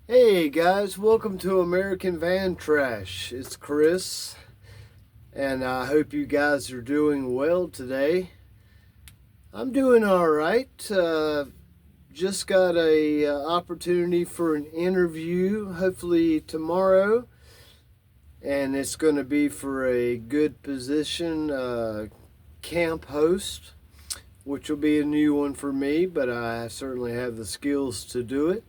Hey guys, welcome to American Van Trash. It's Chris, and I hope you guys are doing well today. I'm doing all right. Just got a opportunity for an interview, hopefully tomorrow, and it's going to be for a good position, camp host, which will be a new one for me, but I certainly have the skills to do it.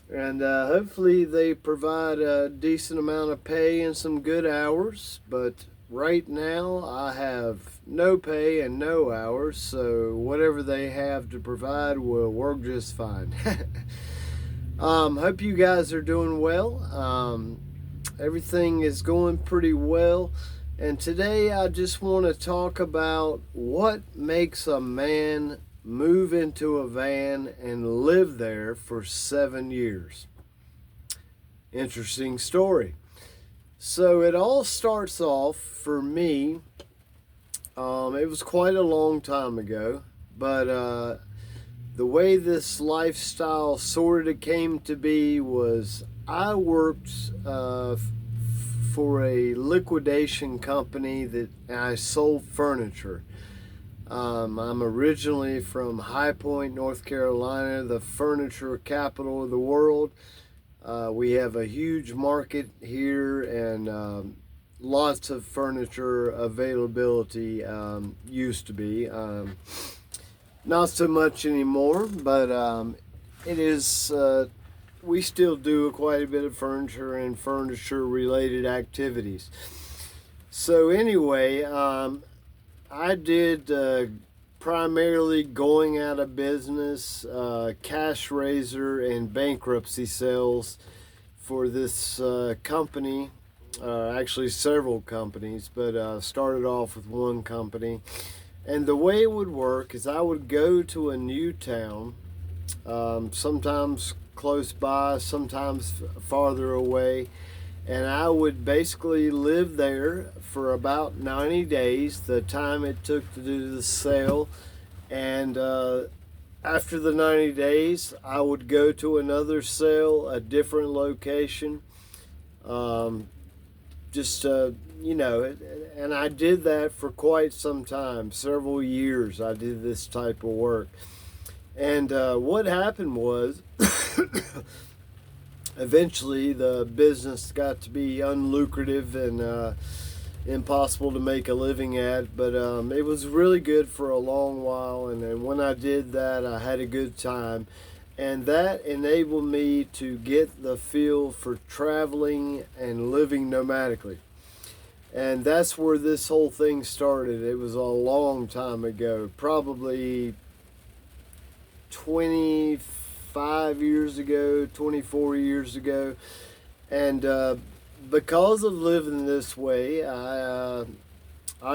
And hopefully they provide a decent amount of pay and some good hours. But right now I have no pay and no hours, so whatever they have to provide will work just fine. Hope you guys are doing well. Everything is going pretty well. And today I just want to talk about what makes a man move into a van and live there for 7 years. Interesting story. So it all starts off for me. It was quite a long time ago, but the way this lifestyle sort of came to be was I worked for a liquidation company that I sold furniture. I'm originally from High Point, North Carolina, the furniture capital of the world. We have a huge market here and lots of furniture availability used to be. Not so much anymore, but it is. We still do quite a bit of furniture and furniture related activities. So, anyway, I did primarily going out of business, cash raiser, and bankruptcy sales for this company. Actually, several companies, but started off with one company. And the way it would work is I would go to a new town, sometimes close by, sometimes farther away, and I would basically live there for about 90 days, the time it took to do the sale. And after the 90 days, I would go to another sale, a different location. Um, just, and I did that for quite some time, several years. I did this type of work. And what happened was, eventually the business got to be unlucrative and impossible to make a living at, but it was really good for a long while. And when I did that, I had a good time, and that enabled me to get the feel for traveling and living nomadically. And that's where this whole thing started. It was a long time ago, probably 25 years ago, 24 years ago. And because of living this way, I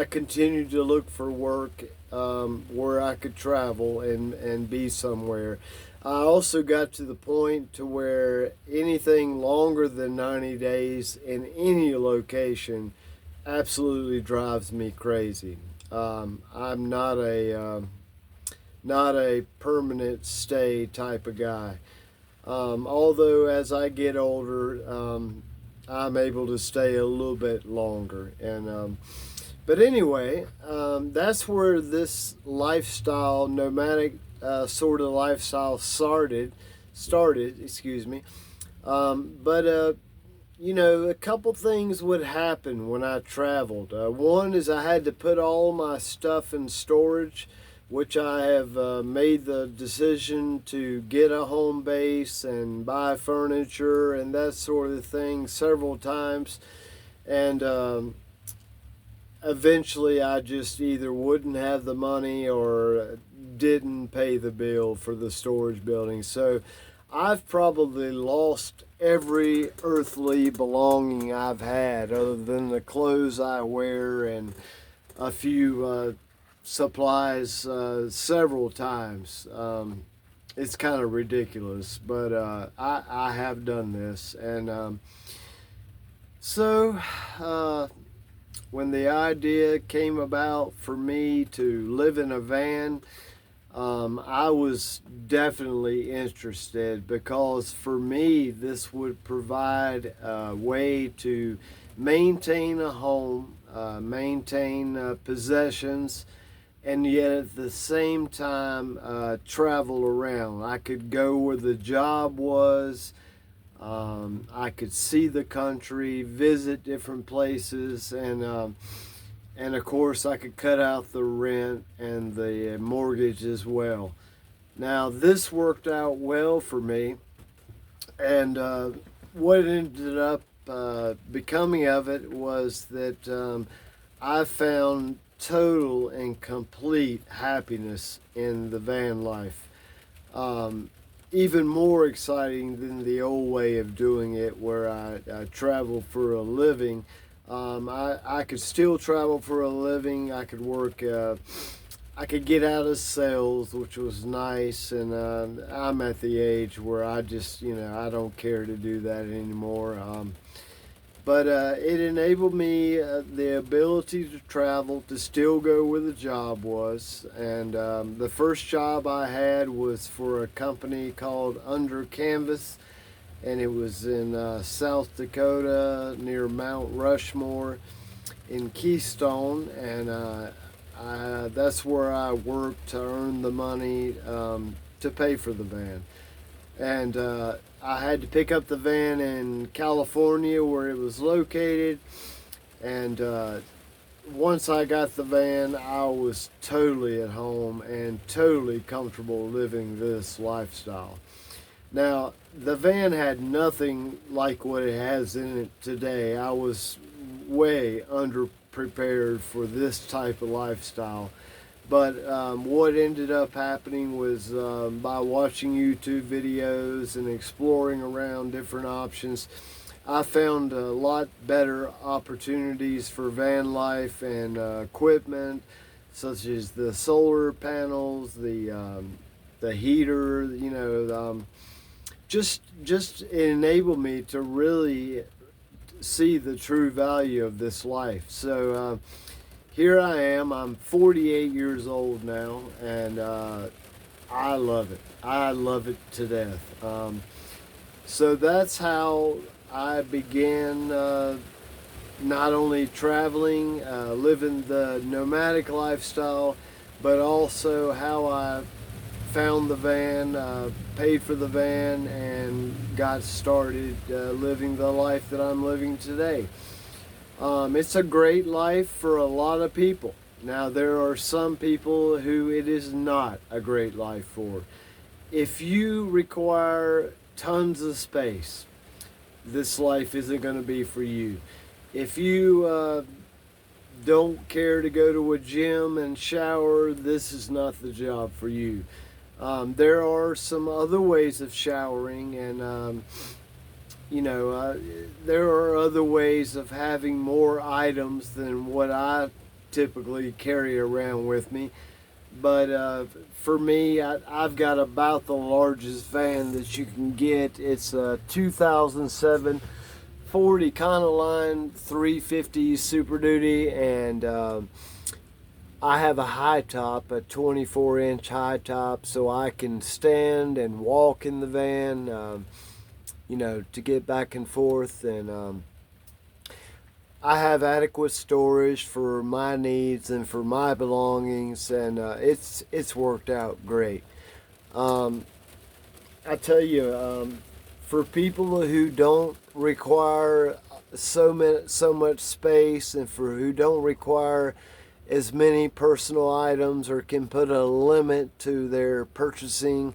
continued to look for work where I could travel and be somewhere. I also got to the point to where anything longer than 90 days in any location absolutely drives me crazy. I'm not a permanent stay type of guy. Although as I get older, I'm able to stay a little bit longer. And but anyway, that's where this lifestyle, nomadic sort of lifestyle started. Excuse me. But a couple things would happen when I traveled. One is I had to put all my stuff in storage, which I have made the decision to get a home base and buy furniture and that sort of thing several times. And eventually I just either wouldn't have the money or didn't pay the bill for the storage building. So I've probably lost every earthly belonging I've had other than the clothes I wear and a few supplies several times. It's kind of ridiculous, but I have done this. And so when the idea came about for me to live in a van, I was definitely interested because for me, this would provide a way to maintain a home, maintain possessions, and yet at the same time travel around. I could go where the job was. I could see the country, visit different places, and of course I could cut out the rent and the mortgage as well. Now this worked out well for me, and what ended up becoming of it was that I found total and complete happiness in the van life. Um, Even more exciting than the old way of doing it, where I travel for a living. I could still travel for a living. I could work. I could get out of sales, which was nice, and I'm at the age where I just, I don't care to do that anymore. But it enabled me the ability to travel, to still go where the job was. And the first job I had was for a company called Under Canvas, and it was in South Dakota near Mount Rushmore in Keystone. And that's where I worked to earn the money to pay for the van. And I had to pick up the van in California where it was located. And once I got the van, I was totally at home and totally comfortable living this lifestyle. Now, the van had nothing like what it has in it today. I was way underprepared for this type of lifestyle. But what ended up happening was by watching YouTube videos and exploring around different options, I found a lot better opportunities for van life and equipment, such as the solar panels, the heater. Just it enabled me to really see the true value of this life. So here I am. I'm 48 years old now, and I love it. I love it to death. So that's how I began not only traveling, living the nomadic lifestyle, but also how I found the van, paid for the van, and got started living the life that I'm living today. It's a great life for a lot of people. Now, there are some people who it is not a great life for. If you require tons of space, this life isn't going to be for you. If you don't care to go to a gym and shower, this is not the job for you. There are some other ways of showering, and there are other ways of having more items than what I typically carry around with me. But for me, I've got about the largest van that you can get. It's a 2007 Ford Econoline 350 Super Duty, and I have a high top, a 24-inch high top, so I can stand and walk in the van, to get back and forth. And I have adequate storage for my needs and for my belongings, and it's worked out great. I tell you, for people who don't require so much space, and for who don't require as many personal items or can put a limit to their purchasing,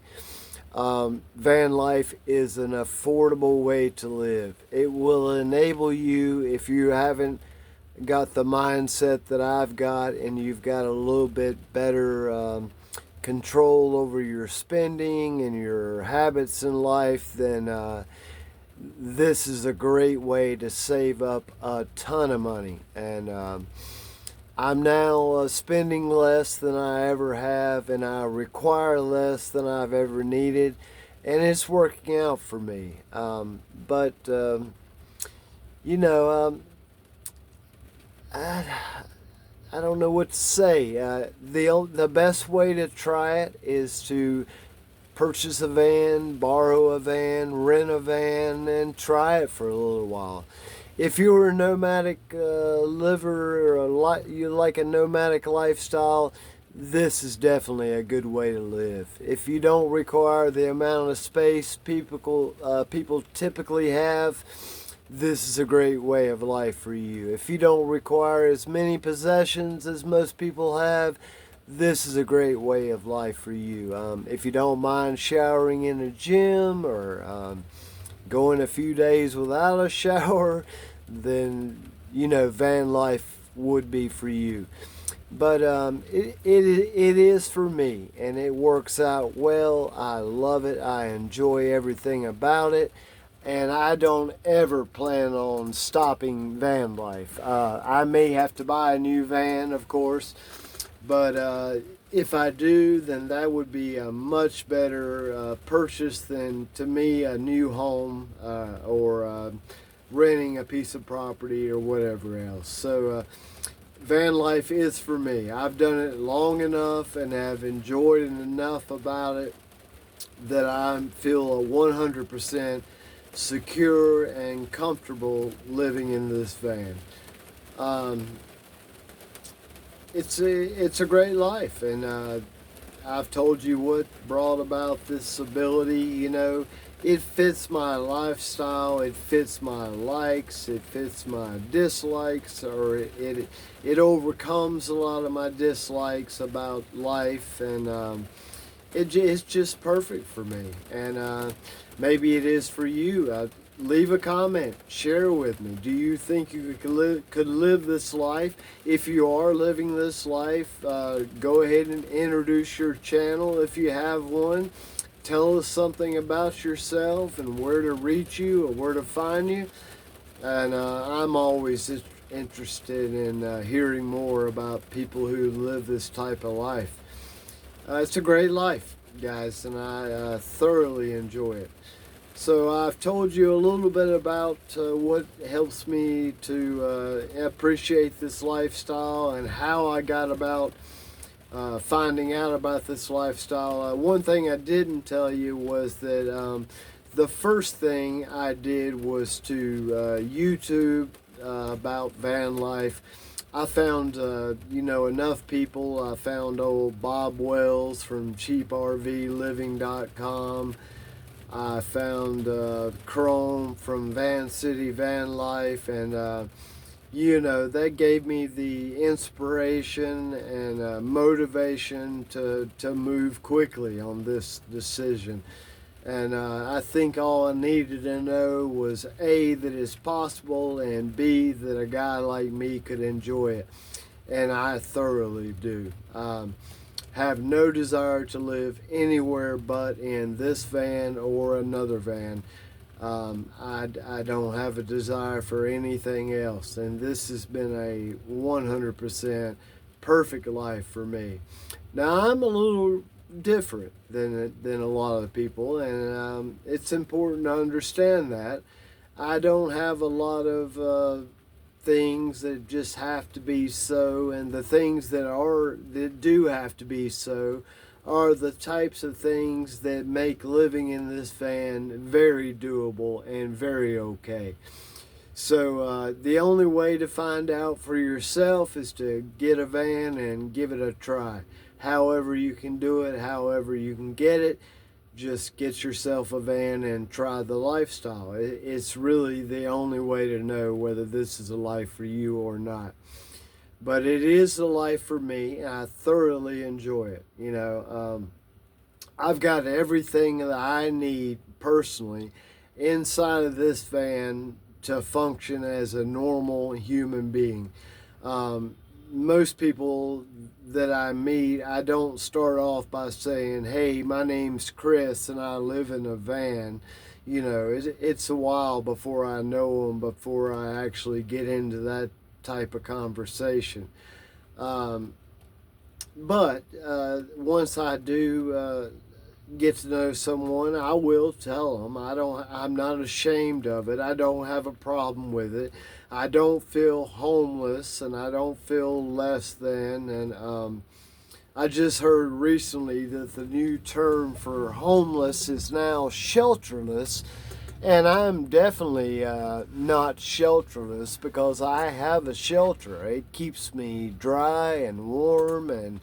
van life is an affordable way to live. It will enable you, if you haven't got the mindset that I've got, and you've got a little bit better control over your spending and your habits in life, then this is a great way to save up a ton of money. And I'm now spending less than I ever have, and I require less than I've ever needed, and it's working out for me. But you know, I I don't know what to say. The best way to try it is to purchase a van, borrow a van, rent a van, and try it for a little while. If you're a nomadic liver, or you like a nomadic lifestyle, this is definitely a good way to live. If you don't require the amount of space people typically have, this is a great way of life for you. If you don't require as many possessions as most people have, this is a great way of life for you. If you don't mind showering in a gym, or going a few days without a shower, then van life would be for you. But it is for me, and it works out well. I love it. I enjoy everything about it, and I don't ever plan on stopping van life. I may have to buy a new van, of course, but if I do, then that would be a much better purchase than, to me, a new home, or renting a piece of property or whatever else. So van life is for me. I've done it long enough and have enjoyed it enough about it that I feel 100% secure and comfortable living in this van. It's a great life, and I've told you what brought about this ability. It fits my lifestyle, it fits my likes, it fits my dislikes, or it overcomes a lot of my dislikes about life, and it's just perfect for me. And maybe it is for you. Leave a comment, share with me. Do you think you could live this life? If you are living this life, go ahead and introduce your channel if you have one. Tell us something about yourself and where to reach you or where to find you. And I'm always interested in hearing more about people who live this type of life. It's a great life, guys, and I thoroughly enjoy it. So I've told you a little bit about what helps me to appreciate this lifestyle and how I got about finding out about this lifestyle. One thing I didn't tell you was that the first thing I did was to YouTube about van life. I found, enough people. I found old Bob Wells from CheapRVLiving.com. I found Chrome from Van City Van Life, and that gave me the inspiration and motivation to move quickly on this decision. And I think all I needed to know was A, that it's possible, and B, that a guy like me could enjoy it. And I thoroughly do. Have no desire to live anywhere but in this van or another van. I don't have a desire for anything else, and this has been a 100% perfect life for me. Now, I'm a little different than a lot of people, and it's important to understand that. I don't have a lot of things that just have to be so, and the things that do have to be so are the types of things that make living in this van very doable and very okay. So the only way to find out for yourself is to get a van and give it a try. However you can do it, however you can get it, just get yourself a van and try the lifestyle. It's really the only way to know whether this is a life for you or not. But it is a life for me, and I thoroughly enjoy it. I've got everything that I need personally inside of this van to function as a normal human being. Most people that I meet, I don't start off by saying, "Hey, my name's Chris and I live in a van." It's a while before I know them, before I actually get into that type of conversation. But once I do get to know someone, I will tell them. I'm not ashamed of it. I don't have a problem with it. I don't feel homeless, and I don't feel less than. And I just heard recently that the new term for homeless is now shelterless. And I'm definitely not shelterless because I have a shelter. It keeps me dry and warm and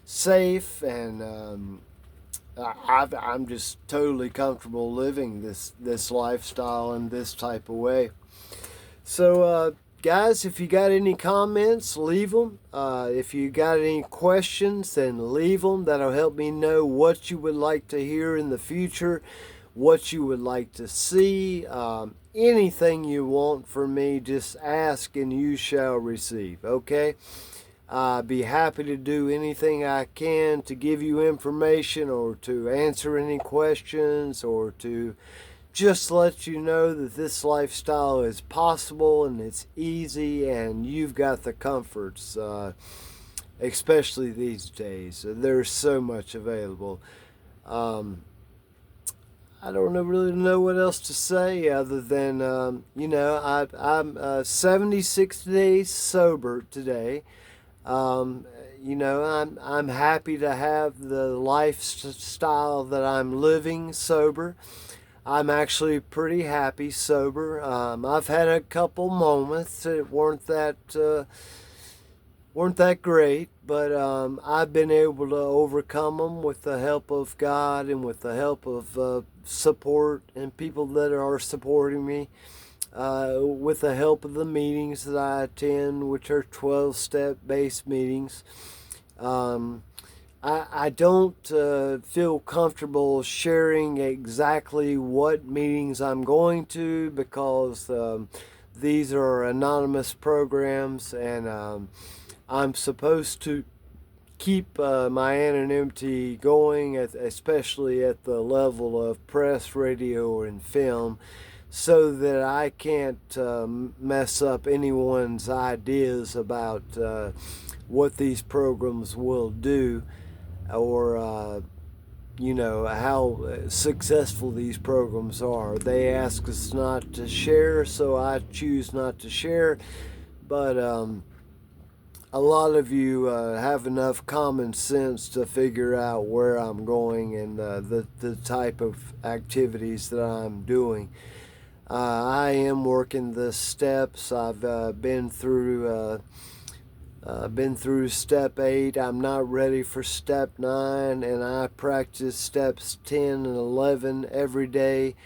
safe, and I'm just totally comfortable living this lifestyle in this type of way. So, guys, if you got any comments, leave them. If you got any questions, then leave them. That'll help me know what you would like to hear in the future, what you would like to see. Anything you want from me, just ask and you shall receive. Okay? I'd be happy to do anything I can to give you information or to answer any questions or to just let you know that this lifestyle is possible and it's easy and you've got the comforts, especially these days. There's so much available. I don't really know what else to say other than, I'm 76 days sober today. I'm happy to have the lifestyle that I'm living sober. I'm actually pretty happy sober. I've had a couple moments that weren't that great, but I've been able to overcome them with the help of God and with the help of support and people that are supporting me. With the help of the meetings that I attend, which are 12-step based meetings. I don't feel comfortable sharing exactly what meetings I'm going to because these are anonymous programs, and I'm supposed to keep my anonymity going, especially at the level of press, radio, and film, so that I can't mess up anyone's ideas about what these programs will do, or how successful these programs are. They ask us not to share, so I choose not to share. But a lot of you have enough common sense to figure out where I'm going and the type of activities that I'm doing. I am working the steps. I've been through step 8. I'm not ready for step 9, and I practice steps 10 and 11 every day,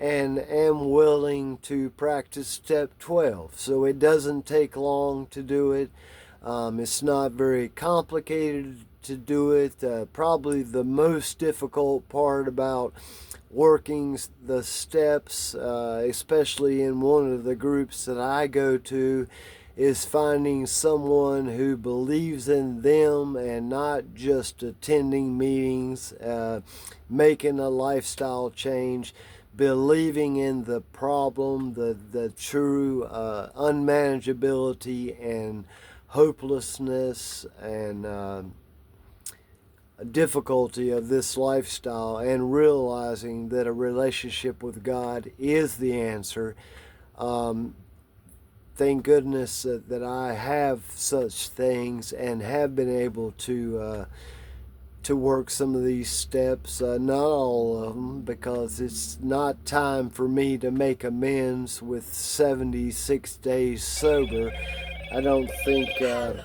and am willing to practice step 12. So it doesn't take long to do it. It's not very complicated to do it. Probably the most difficult part about working the steps, especially in one of the groups that I go to, is finding someone who believes in them and not just attending meetings, making a lifestyle change, believing in the problem, the true unmanageability and hopelessness and difficulty of this lifestyle, and realizing that a relationship with God is the answer. Thank goodness that I have such things and have been able to work some of these steps, not all of them, because it's not time for me to make amends with 76 days sober. I don't think, oh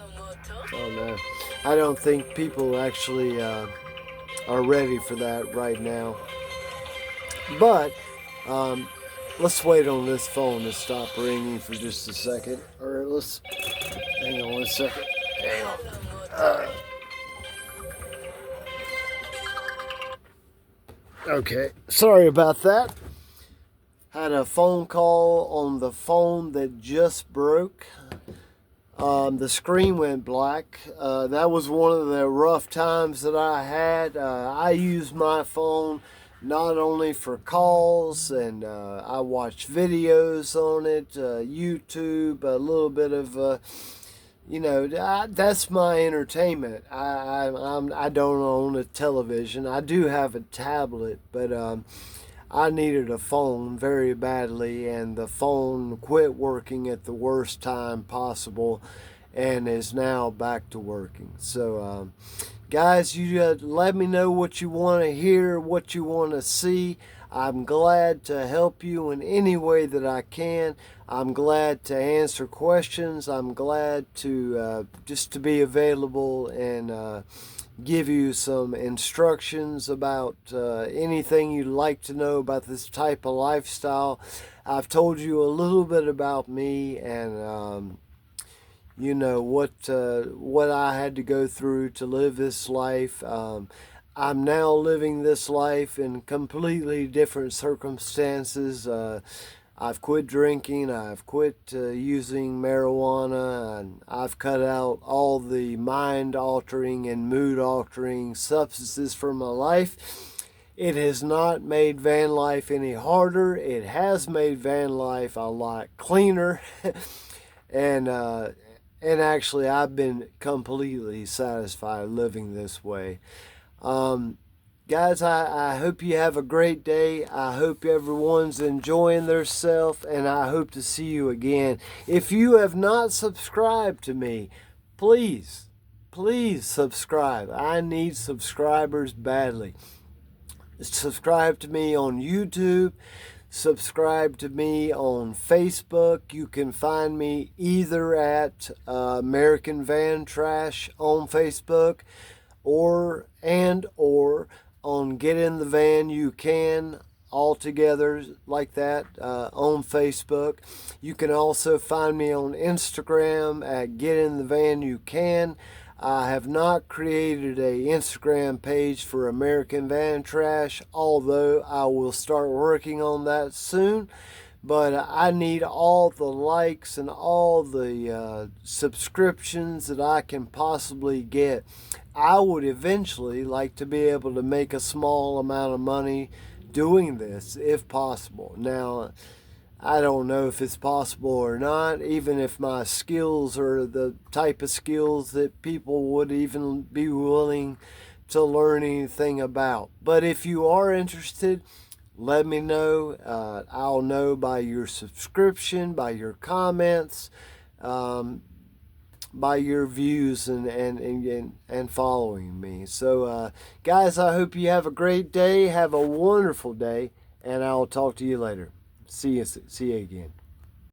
no, I don't think people actually are ready for that right now. But let's wait on this phone to stop ringing for just a second. Or let's, hang on one second. Hang on. Okay, sorry about that. Had a phone call on the phone that just broke. The screen went black. That was one of the rough times that I had. I use my phone not only for calls, and I watch videos on it, YouTube, a little bit of that's my entertainment. I don't own a television. I do have a tablet, but I needed a phone very badly, and the phone quit working at the worst time possible, and is now back to working. So, guys, you let me know what you want to hear, what you want to see. I'm glad to help you in any way that I can. I'm glad to answer questions. I'm glad to just to be available and give you some instructions about anything you'd like to know about this type of lifestyle. I've told you a little bit about me and what I had to go through to live this life. I'm now living this life in completely different circumstances. I've quit drinking, I've quit using marijuana, and I've cut out all the mind altering and mood altering substances from my life. It has not made van life any harder. It has made van life a lot cleaner. and actually, I've been completely satisfied living this way. Guys, I hope you have a great day. I hope everyone's enjoying themselves, and I hope to see you again. If you have not subscribed to me, please, please subscribe. I need subscribers badly. Subscribe to me on YouTube. Subscribe to me on Facebook. You can find me either at American Van Trash on Facebook or on Get in the Van You Can, all together like that on Facebook. You can also find me on Instagram at Get in the Van You Can. I have not created a Instagram page for American Van Trash, although I will start working on that soon. But I need all the likes and all the subscriptions that I can possibly get. I would eventually like to be able to make a small amount of money doing this if possible. Now, I don't know if it's possible or not, even if my skills are the type of skills that people would even be willing to learn anything about. But if you are interested, let me know. I'll know by your subscription, by your comments, by your views and following me. So, guys, I hope you have a great day. Have a wonderful day, and I'll talk to you later. See you again.